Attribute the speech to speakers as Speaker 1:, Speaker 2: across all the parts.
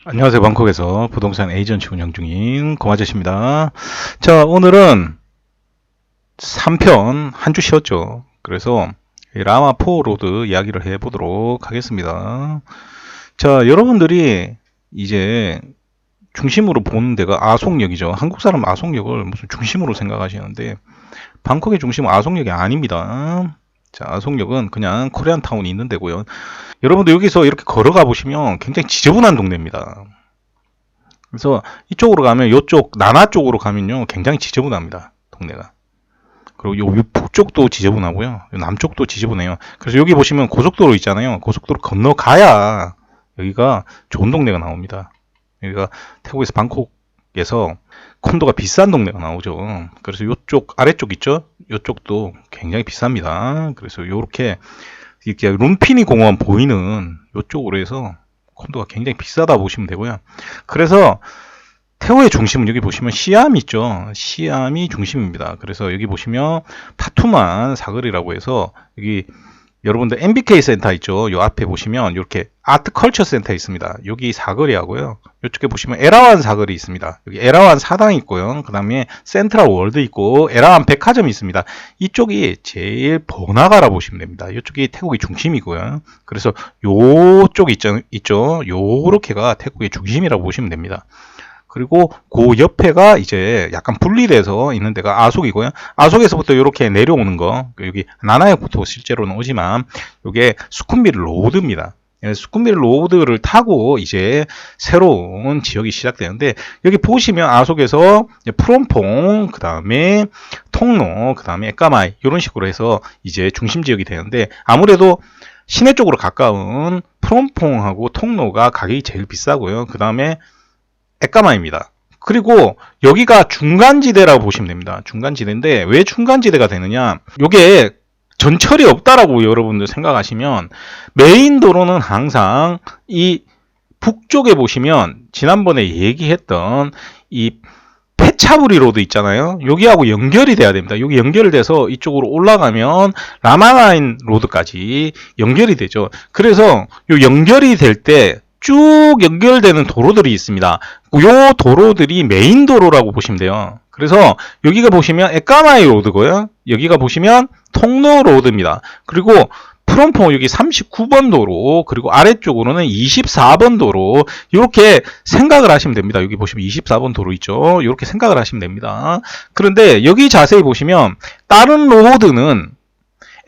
Speaker 1: 안녕하세요. 방콕에서 부동산 에이전트 운영 중인 고아저씨입니다. 자, 오늘은 3편 한 주 쉬었죠. 그래서 라마4 로드 이야기를 해보도록 하겠습니다. 자, 여러분들이 이제 중심으로 보는 데가 아송역이죠. 한국 사람 아송역을 무슨 중심으로 생각하시는데 방콕의 중심은 아송역이 아닙니다. 자, 아송역은 그냥 코리안타운이 있는 데고요. 여러분들 여기서 이렇게 걸어가 보시면 굉장히 지저분한 동네입니다. 그래서 이쪽으로 가면 이쪽 나나 쪽으로 가면요 굉장히 지저분합니다. 동네가. 그리고 요 북쪽도 지저분하고요. 요 남쪽도 지저분해요. 그래서 여기 보시면 고속도로 있잖아요. 고속도로 건너가야 여기가 좋은 동네가 나옵니다. 여기가 태국에서 방콕에서 콘도가 비싼 동네가 나오죠. 그래서 이쪽 아래쪽 있죠? 이쪽도 굉장히 비쌉니다. 그래서 이렇게 이렇게 룸피니 공원 보이는 이쪽으로 해서 콘도가 굉장히 비싸다 보시면 되고요. 그래서 태호의 중심은 여기 보시면 시암 있죠. 시암이 중심입니다. 그래서 여기 보시면 파투만 사거리라고 해서 여기 여러분들 MBK 센터 있죠. 요 앞에 보시면 이렇게 아트 컬처 센터 있습니다. 여기 사거리하고요. 이쪽에 보시면 에라완 사거리 있습니다. 여기 에라완 사당 있고요. 그 다음에 센트럴 월드 있고 에라완 백화점이 있습니다. 이쪽이 제일 번화가라 보시면 됩니다. 이쪽이 태국의 중심이고요. 그래서 요쪽 있죠. 요렇게가 태국의 중심이라고 보시면 됩니다. 그리고 그 옆에가 이제 약간 분리돼서 있는 데가 아속이고요. 아속에서부터 이렇게 내려오는 거, 여기 나나역부터 실제로는 오지만 이게 수쿰빌 로드입니다. 수쿰빌 로드를 타고 이제 새로운 지역이 시작되는데 여기 보시면 아속에서 프롬퐁, 그 다음에 통로, 그 다음에 에까마이 이런 식으로 해서 이제 중심 지역이 되는데 아무래도 시내 쪽으로 가까운 프롬퐁하고 통로가 가격이 제일 비싸고요. 그 다음에 에까마입니다. 그리고 여기가 중간지대라고 보시면 됩니다. 중간지대인데 왜 중간지대가 되느냐? 요게 전철이 없다라고 여러분들 생각하시면 메인 도로는 항상 이 북쪽에 보시면 지난번에 얘기했던 이 페차부리 로드 있잖아요. 여기하고 연결이 돼야 됩니다. 여기 연결돼서 이쪽으로 올라가면 라마라인 로드까지 연결이 되죠. 그래서 요 연결이 될때 쭉 연결되는 도로들이 있습니다. 요 도로들이 메인 도로라고 보시면 돼요. 그래서 여기가 보시면 에까마이 로드고요. 여기가 보시면 통로 로드입니다. 그리고 프롬퐁 여기 39번 도로, 그리고 아래쪽으로는 24번 도로, 이렇게 생각을 하시면 됩니다. 여기 보시면 24번 도로 있죠. 이렇게 생각을 하시면 됩니다. 그런데 여기 자세히 보시면 다른 로드는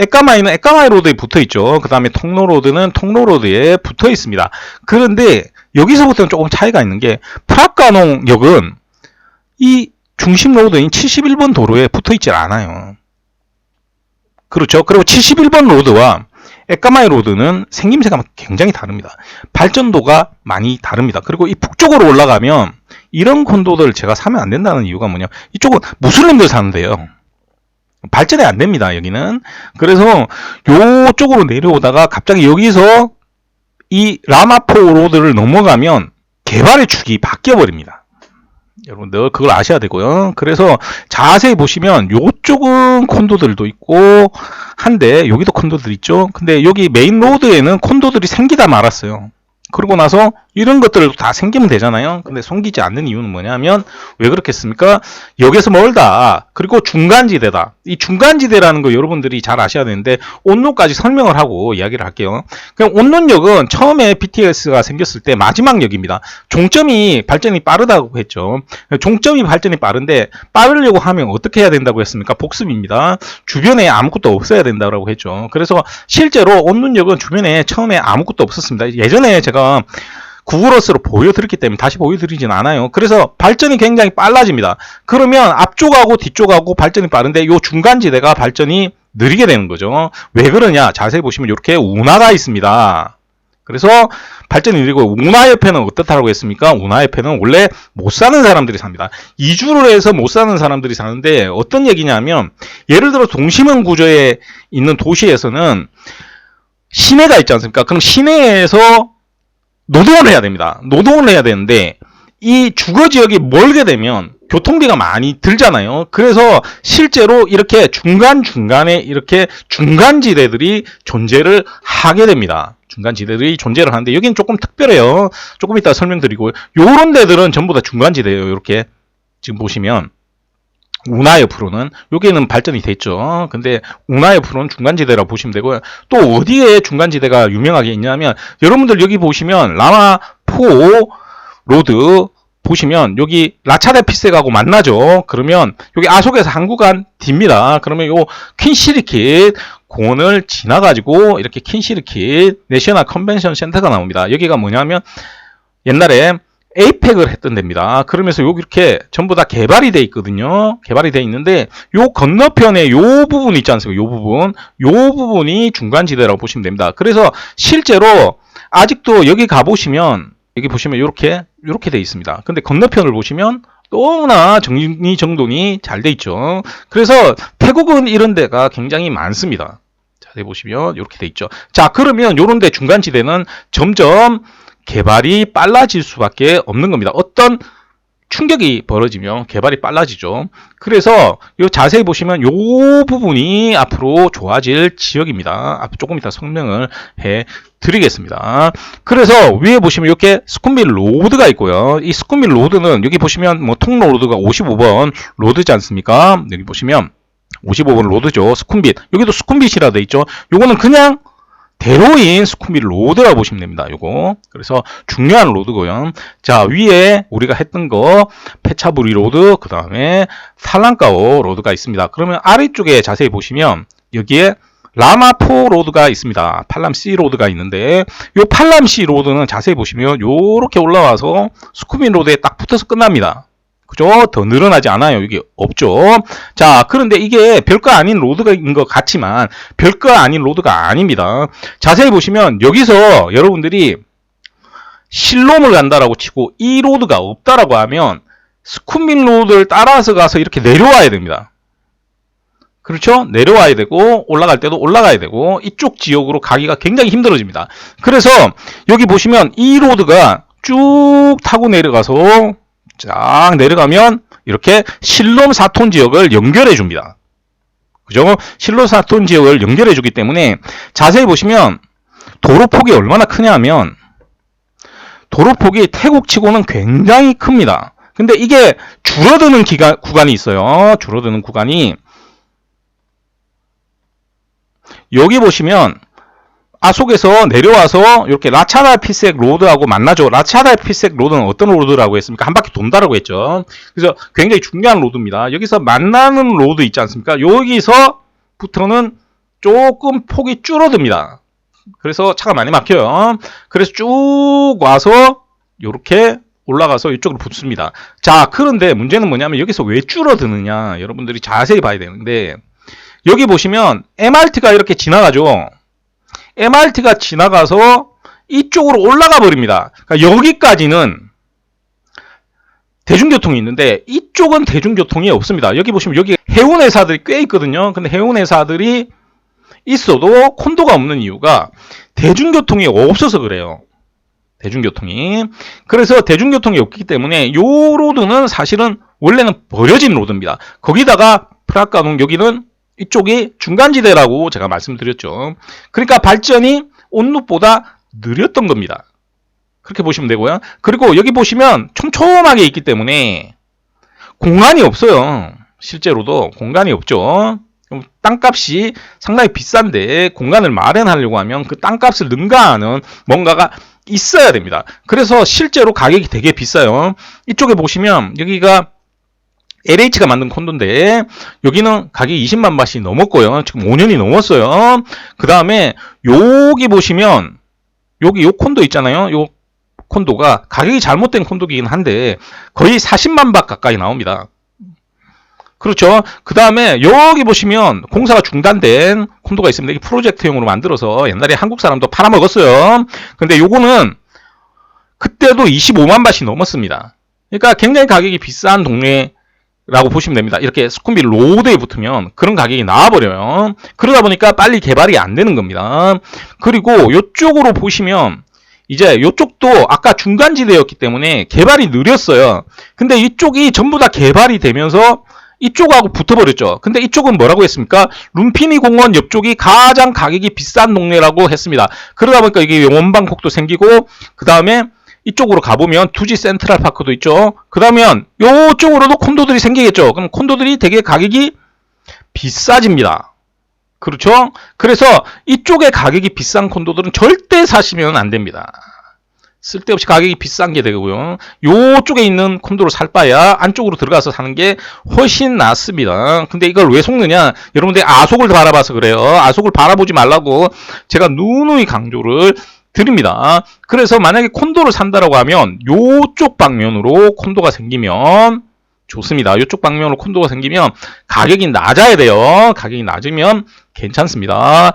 Speaker 1: 에까마이는 에까마이 로드에 붙어 있죠. 그 다음에 통로 로드는 통로 로드에 붙어 있습니다. 그런데 여기서부터는 조금 차이가 있는 게 프라카농 역은 이 중심 로드인 71번 도로에 붙어 있질 않아요. 그렇죠. 그리고 71번 로드와 에까마이 로드는 생김새가 굉장히 다릅니다. 발전도가 많이 다릅니다. 그리고 이 북쪽으로 올라가면 이런 콘도들 제가 사면 안 된다는 이유가 뭐냐, 이쪽은 무슬림들 사는데요. 발전이 안 됩니다, 여기는. 그래서 요쪽으로 내려오다가 갑자기 여기서 이 라마4 로드를 넘어가면 개발의 축이 바뀌어 버립니다. 여러분들 그걸 아셔야 되고요. 그래서 자세히 보시면 요쪽은 콘도들도 있고 한데 여기도 콘도들 있죠. 근데 여기 메인 로드에는 콘도들이 생기다 말았어요. 그러고 나서 이런 것들도 다 생기면 되잖아요. 근데 생기지 않는 이유는 뭐냐면 왜 그렇겠습니까? 역에서 멀다. 그리고 중간지대다. 이 중간지대라는 거 여러분들이 잘 아셔야 되는데 온론까지 설명을 하고 이야기를 할게요. 그럼 온론역은 처음에 BTS가 생겼을 때 마지막 역입니다. 종점이 발전이 빠르다고 했죠. 종점이 발전이 빠른데 빠르려고 하면 어떻게 해야 된다고 했습니까? 복습입니다. 주변에 아무것도 없어야 된다고 했죠. 그래서 실제로 온론역은 주변에 처음에 아무것도 없었습니다. 예전에 제가 구글어스로 보여드렸기 때문에 다시 보여드리진 않아요. 그래서 발전이 굉장히 빨라집니다. 그러면 앞쪽하고 뒤쪽하고 발전이 빠른데 이 중간지대가 발전이 느리게 되는 거죠. 왜 그러냐? 자세히 보시면 이렇게 운하가 있습니다. 그래서 발전이 느리고, 운하 옆에는 어떻다고 했습니까? 운하 옆에는 원래 못 사는 사람들이 삽니다. 이주를 해서 못 사는 사람들이 사는데 어떤 얘기냐면, 예를 들어 동심원 구조에 있는 도시에서는 시내가 있지 않습니까? 그럼 시내에서 노동을 해야 됩니다. 노동을 해야 되는데 이 주거지역이 멀게 되면 교통비가 많이 들잖아요. 그래서 실제로 이렇게 중간중간에 이렇게 중간지대들이 존재를 하게 됩니다. 중간지대들이 존재를 하는데 여기는 조금 특별해요. 조금 이따 설명드리고, 요런 데들은 전부 다 중간지대예요. 이렇게 지금 보시면 운하 옆으로는 여기는 발전이 됐죠. 근데 운하 옆으로는 중간지대라고 보시면 되고요. 또 어디에 중간지대가 유명하게 있냐면, 여러분들 여기 보시면 라마4 로드 보시면 여기 라차데 피색하고 만나죠. 그러면 여기 아속에서 한 구간 딥니다. 그러면 요 퀸시리킷 공원을 지나가지고 이렇게 퀸시리킷 내셔널 컨벤션 센터가 나옵니다. 여기가 뭐냐면 옛날에 에이펙을 했던 데입니다. 그러면서 여기 이렇게 전부 다 개발이 돼 있거든요. 개발이 돼 있는데 요 건너편에 요 부분 있지 않습니까? 요 부분이 중간지대라고 보시면 됩니다. 그래서 실제로 아직도 여기 가보시면, 여기 보시면 이렇게 돼 있습니다. 근데 건너편을 보시면 너무나 정리정돈이 잘 돼 있죠. 그래서 태국은 이런 데가 굉장히 많습니다. 자세히 보시면 이렇게 돼 있죠. 자, 그러면 요런 데 중간지대는 점점 개발이 빨라질 수밖에 없는 겁니다. 어떤 충격이 벌어지면 개발이 빨라지죠. 그래서 요 자세히 보시면 요 부분이 앞으로 좋아질 지역입니다. 조금 이따 설명을 해 드리겠습니다. 그래서 위에 보시면 이렇게 스쿰빌 로드가 있고요. 이 스쿰빌 로드는 여기 보시면 뭐 통로드가 55번 로드지 않습니까? 여기 보시면 55번 로드죠. 스쿰빗. 여기도 스쿰빗이라 돼 있죠. 요거는 그냥 대로인 스쿰빗 로드라고 보시면 됩니다. 요거. 그래서 중요한 로드고요. 자, 위에 우리가 했던 거 페차부리 로드, 그 다음에 살랑가오 로드가 있습니다. 그러면 아래쪽에 자세히 보시면 여기에 라마4 로드가 있습니다. 팔람C 로드가 있는데, 요 팔람C 로드는 자세히 보시면 요렇게 올라와서 스쿰빗 로드에 딱 붙어서 끝납니다. 그죠? 더 늘어나지 않아요. 이게 없죠. 자, 그런데 이게 별거 아닌 로드인 것 같지만 별거 아닌 로드가 아닙니다. 자세히 보시면 여기서 여러분들이 실롬을 간다라고 치고 이 로드가 없다라고 하면 스쿰빗 로드를 따라서 가서 이렇게 내려와야 됩니다. 그렇죠? 내려와야 되고 올라갈 때도 올라가야 되고 이쪽 지역으로 가기가 굉장히 힘들어집니다. 그래서 여기 보시면 이 로드가 쭉 타고 내려가서 쫙 내려가면 이렇게 실롬 사톤 지역을 연결해 줍니다. 그죠? 실롬 사톤 지역을 연결해 주기 때문에 자세히 보시면 도로폭이 얼마나 크냐 하면 도로폭이 태국치고는 굉장히 큽니다. 근데 이게 줄어드는 구간이 있어요. 줄어드는 구간이 여기 보시면 아속에서 내려와서 이렇게 라차달피색 로드하고 만나죠. 라차달피색 로드는 어떤 로드라고 했습니까? 한 바퀴 돈다라고 했죠. 그래서 굉장히 중요한 로드입니다. 여기서 만나는 로드 있지 않습니까? 여기서부터는 조금 폭이 줄어듭니다. 그래서 차가 많이 막혀요. 그래서 쭉 와서 이렇게 올라가서 이쪽으로 붙습니다. 자, 그런데 문제는 뭐냐면 여기서 왜 줄어드느냐, 여러분들이 자세히 봐야 되는데, 여기 보시면 MRT가 이렇게 지나가죠. MRT가 지나가서 이쪽으로 올라가 버립니다. 그러니까 여기까지는 대중교통이 있는데 이쪽은 대중교통이 없습니다. 여기 보시면 여기 해운회사들이 꽤 있거든요. 근데 해운회사들이 있어도 콘도가 없는 이유가 대중교통이 없어서 그래요. 대중교통이. 그래서 대중교통이 없기 때문에 요 로드는 사실은 원래는 버려진 로드입니다. 거기다가 프라카농 여기는 이쪽이 중간지대라고 제가 말씀드렸죠. 그러니까 발전이 온루보다 느렸던 겁니다. 그렇게 보시면 되고요. 그리고 여기 보시면 촘촘하게 있기 때문에 공간이 없어요. 실제로도 공간이 없죠. 땅값이 상당히 비싼데 공간을 마련하려고 하면 그 땅값을 능가하는 뭔가가 있어야 됩니다. 그래서 실제로 가격이 되게 비싸요. 이쪽에 보시면 여기가 LH가 만든 콘도인데 여기는 가격이 20만 바트이 넘었고요. 지금 5년이 넘었어요. 그 다음에 여기 보시면 여기 요 콘도 있잖아요. 요 콘도가 가격이 잘못된 콘도이긴 한데 거의 40만 바트 가까이 나옵니다. 그렇죠. 그 다음에 여기 보시면 공사가 중단된 콘도가 있습니다. 이게 프로젝트용으로 만들어서 옛날에 한국 사람도 팔아먹었어요. 근데 요거는 그때도 25만 바트이 넘었습니다. 그러니까 굉장히 가격이 비싼 동네 라고 보시면 됩니다. 이렇게 스쿰빗 로드에 붙으면 그런 가격이 나와버려요. 그러다 보니까 빨리 개발이 안 되는 겁니다. 그리고 이쪽으로 보시면 이제 이쪽도 아까 중간지대였기 때문에 개발이 느렸어요. 근데 이쪽이 전부 다 개발이 되면서 이쪽하고 붙어버렸죠. 근데 이쪽은 뭐라고 했습니까? 룸피니 공원 옆쪽이 가장 가격이 비싼 동네라고 했습니다. 그러다 보니까 이게 원방콕도 생기고, 그 다음에 이쪽으로 가보면 두지 센트럴파크도 있죠. 그 다음에 이쪽으로도 콘도들이 생기겠죠. 그럼 콘도들이 되게 가격이 비싸집니다. 그렇죠? 그래서 이쪽에 가격이 비싼 콘도들은 절대 사시면 안 됩니다. 쓸데없이 가격이 비싼 게 되고요. 요쪽에 있는 콘도를 살 바야 안쪽으로 들어가서 사는 게 훨씬 낫습니다. 근데 이걸 왜 속느냐? 여러분들이 아속을 바라봐서 그래요. 아속을 바라보지 말라고 제가 누누이 강조를 드립니다. 그래서 만약에 콘도를 산다라고 하면 요쪽 방면으로 콘도가 생기면 좋습니다. 이쪽 방면으로 콘도가 생기면 가격이 낮아야 돼요. 가격이 낮으면 괜찮습니다.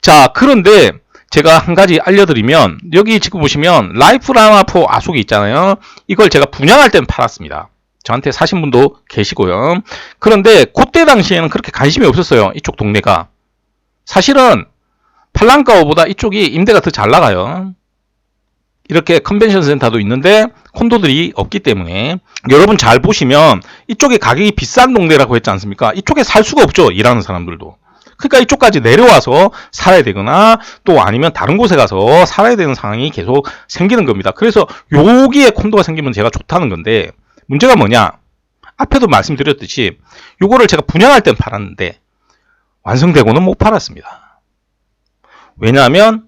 Speaker 1: 자, 그런데 제가 한 가지 알려드리면, 여기 지금 보시면 라이프 라마포 아속이 있잖아요. 이걸 제가 분양할 때는 팔았습니다. 저한테 사신 분도 계시고요. 그런데 그때 당시에는 그렇게 관심이 없었어요. 이쪽 동네가. 사실은 팔랑가오보다 이쪽이 임대가 더 잘 나가요. 이렇게 컨벤션 센터도 있는데 콘도들이 없기 때문에, 여러분 잘 보시면 이쪽에 가격이 비싼 동네라고 했지 않습니까? 이쪽에 살 수가 없죠. 일하는 사람들도. 그러니까 이쪽까지 내려와서 살아야 되거나 또 아니면 다른 곳에 가서 살아야 되는 상황이 계속 생기는 겁니다. 그래서 여기에 콘도가 생기면 제가 좋다는 건데, 문제가 뭐냐? 앞에도 말씀드렸듯이 요거를 제가 분양할 땐 팔았는데 완성되고는 못 팔았습니다. 왜냐하면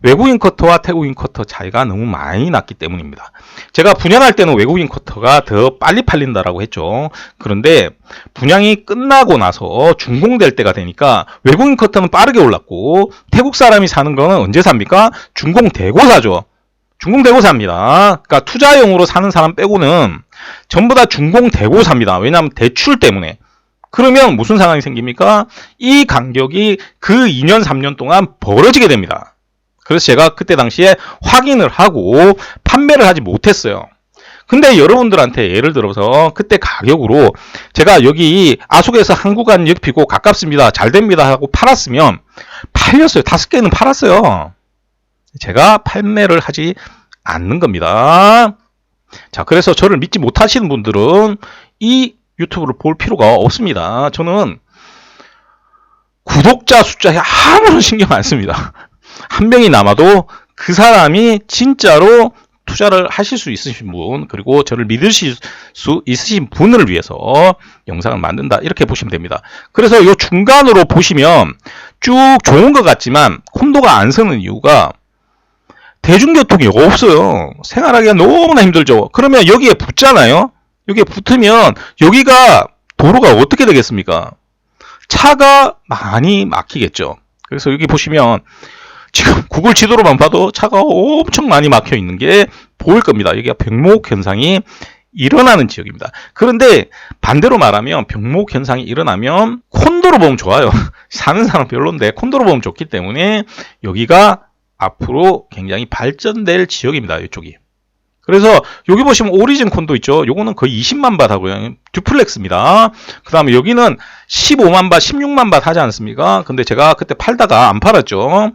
Speaker 1: 외국인 쿼터와 태국인 쿼터 차이가 너무 많이 났기 때문입니다. 제가 분양할 때는 외국인 쿼터가 더 빨리 팔린다라고 했죠. 그런데 분양이 끝나고 나서 준공될 때가 되니까 외국인 쿼터는 빠르게 올랐고, 태국 사람이 사는 거는 언제 삽니까? 준공되고 사죠. 준공되고 삽니다. 그러니까 투자용으로 사는 사람 빼고는 전부 다 준공되고 삽니다. 왜냐하면 대출 때문에. 그러면 무슨 상황이 생깁니까? 이 간격이 그 2년 3년 동안 벌어지게 됩니다. 그래서 제가 그때 당시에 확인을 하고 판매를 하지 못했어요. 근데 여러분들한테 예를 들어서 그때 가격으로 제가 여기 아속에서 한국안 옆이고 가깝습니다, 잘 됩니다 하고 팔았으면 팔렸어요. 5개는 팔았어요. 제가 판매를 하지 않는 겁니다. 자, 그래서 저를 믿지 못하시는 분들은 이 유튜브를 볼 필요가 없습니다. 저는 구독자 숫자에 아무런 신경 안 씁니다. 한 명이 남아도 그 사람이 진짜로 투자를 하실 수 있으신 분, 그리고 저를 믿으실 수 있으신 분을 위해서 영상을 만든다, 이렇게 보시면 됩니다. 그래서 이 중간으로 보시면 쭉 좋은 것 같지만 콘도가 안 서는 이유가 대중교통이 없어요. 생활하기가 너무나 힘들죠. 그러면 여기에 붙잖아요. 여기에 붙으면 여기가 도로가 어떻게 되겠습니까? 차가 많이 막히겠죠. 그래서 여기 보시면 지금 구글 지도로만 봐도 차가 엄청 많이 막혀 있는 게 보일 겁니다. 여기가 병목 현상이 일어나는 지역입니다. 그런데 반대로 말하면 병목 현상이 일어나면 콘도로 보면 좋아요. 사는 사람 별론데 콘도로 보면 좋기 때문에 여기가 앞으로 굉장히 발전될 지역입니다. 이쪽이. 그래서 여기 보시면 오리진 콘도 있죠. 요거는 거의 20만 밭 하고요. 듀플렉스입니다. 그 다음에 여기는 15만 밭, 16만 밭 하지 않습니까? 근데 제가 그때 팔다가 안 팔았죠.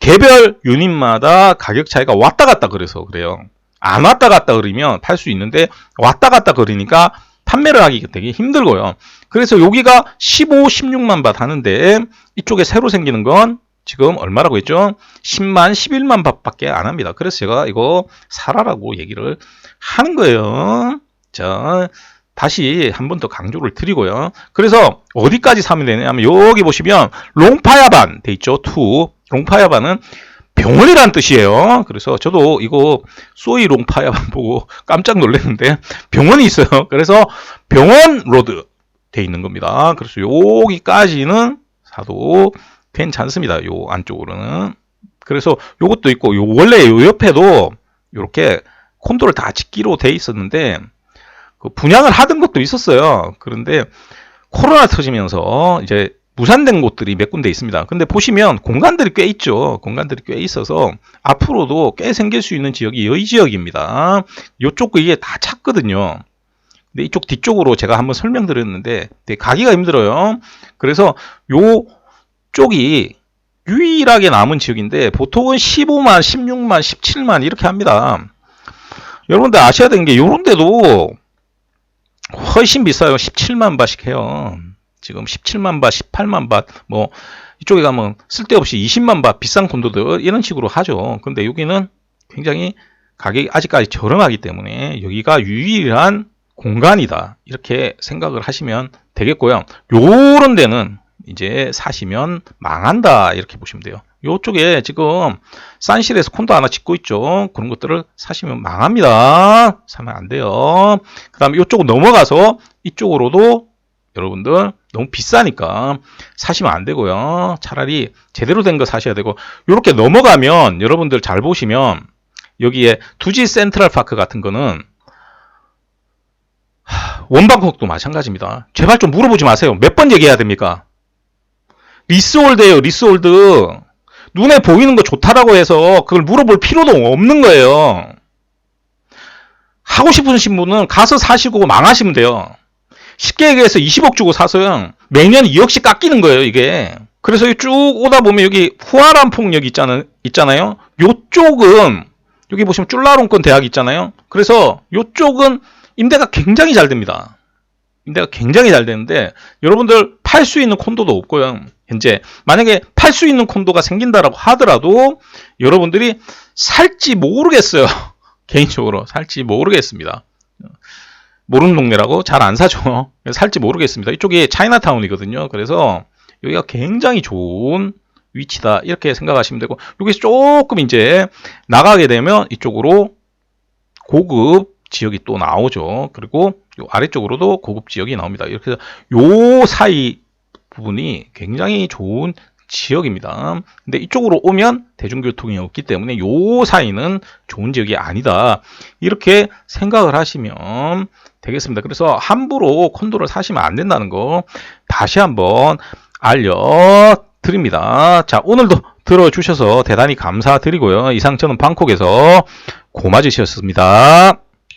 Speaker 1: 개별 유닛마다 가격 차이가 왔다 갔다 그래서 그래요. 안 왔다 갔다 그러면 팔 수 있는데 왔다 갔다 그러니까 판매를 하기 되게 힘들고요. 그래서 여기가 15, 16만 밭 하는데 이쪽에 새로 생기는 건 지금 얼마라고 했죠? 10만, 11만 밭밖에 안 합니다. 그래서 제가 이거 사라라고 얘기를 하는 거예요. 자, 다시 한 번 더 강조를 드리고요. 그래서 어디까지 사면 되냐면 여기 보시면 롱파야반 돼 있죠. 투. 롱파야반은 병원이란 뜻이에요. 그래서 저도 이거 소이 롱파야반 보고 깜짝 놀랐는데 병원이 있어요. 그래서 병원 로드 돼 있는 겁니다. 그래서 여기까지는 사도 괜찮습니다. 요 안쪽으로는. 그래서 요것도 있고, 요 원래 요 옆에도 이렇게 콘도를 다 짓기로 돼 있었는데 그 분양을 하던 것도 있었어요. 그런데 코로나 터지면서 이제 무산된 곳들이 몇 군데 있습니다. 근데 보시면 공간들이 꽤 있죠. 공간들이 꽤 있어서 앞으로도 꽤 생길 수 있는 지역이 이 지역입니다. 요쪽 이게 다 찼거든요. 근데 이쪽 뒤쪽으로 제가 한번 설명드렸는데 되게 가기가 힘들어요. 그래서 요 쪽이 유일하게 남은 지역인데 보통은 15만, 16만, 17만 이렇게 합니다. 여러분들 아셔야 되는 게 요런 데도 훨씬 비싸요. 17만 바씩 해요. 지금 17만 바, 18만 바, 뭐 이쪽에 가면 쓸데없이 20만 바 비싼 콘도들 이런 식으로 하죠. 근데 여기는 굉장히 가격이 아직까지 저렴하기 때문에 여기가 유일한 공간이다. 이렇게 생각을 하시면 되겠고요. 요런 데는 이제 사시면 망한다. 이렇게 보시면 돼요. 요쪽에 지금 산실에서 콘도 하나 짓고 있죠. 그런 것들을 사시면 망합니다. 사면 안 돼요. 그 다음에 이쪽으로 넘어가서 이쪽으로도 여러분들 너무 비싸니까 사시면 안 되고요. 차라리 제대로 된 거 사셔야 되고, 이렇게 넘어가면 여러분들 잘 보시면 여기에 두지 센트럴파크 같은 거는 원방콕도 마찬가지입니다. 제발 좀 물어보지 마세요. 몇 번 얘기해야 됩니까? 리스홀드예요. 리스홀드. 눈에 보이는 거 좋다라고 해서 그걸 물어볼 필요도 없는 거예요. 하고 싶으신 분은 가서 사시고 망하시면 돼요. 쉽게 얘기해서 20억 주고 사서요. 매년 2억씩 깎이는 거예요, 이게. 그래서 쭉 오다 보면 여기 후아란폭역 있잖아요. 요쪽은 여기 보시면 쫄라롱권 대학 있잖아요. 그래서 요쪽은 임대가 굉장히 잘 됩니다. 임대가 굉장히 잘 되는데 여러분들 팔 수 있는 콘도도 없고요. 현재 만약에 팔 수 있는 콘도가 생긴다라고 하더라도 여러분들이 살지 모르겠어요. 개인적으로 살지 모르겠습니다. 모르는 동네라고 잘 안 사죠. 살지 모르겠습니다. 이쪽이 차이나타운이거든요. 그래서 여기가 굉장히 좋은 위치다. 이렇게 생각하시면 되고, 여기서 조금 이제 나가게 되면 이쪽으로 고급 지역이 또 나오죠. 그리고 요 아래쪽으로도 고급 지역이 나옵니다. 이렇게 해서 요 사이 부분이 굉장히 좋은 지역입니다. 근데 이쪽으로 오면 대중교통이 없기 때문에 요 사이는 좋은 지역이 아니다. 이렇게 생각을 하시면 되겠습니다. 그래서 함부로 콘도를 사시면 안 된다는 거 다시 한번 알려드립니다. 자, 오늘도 들어주셔서 대단히 감사드리고요. 이상 저는 방콕에서 고마지셨습니다.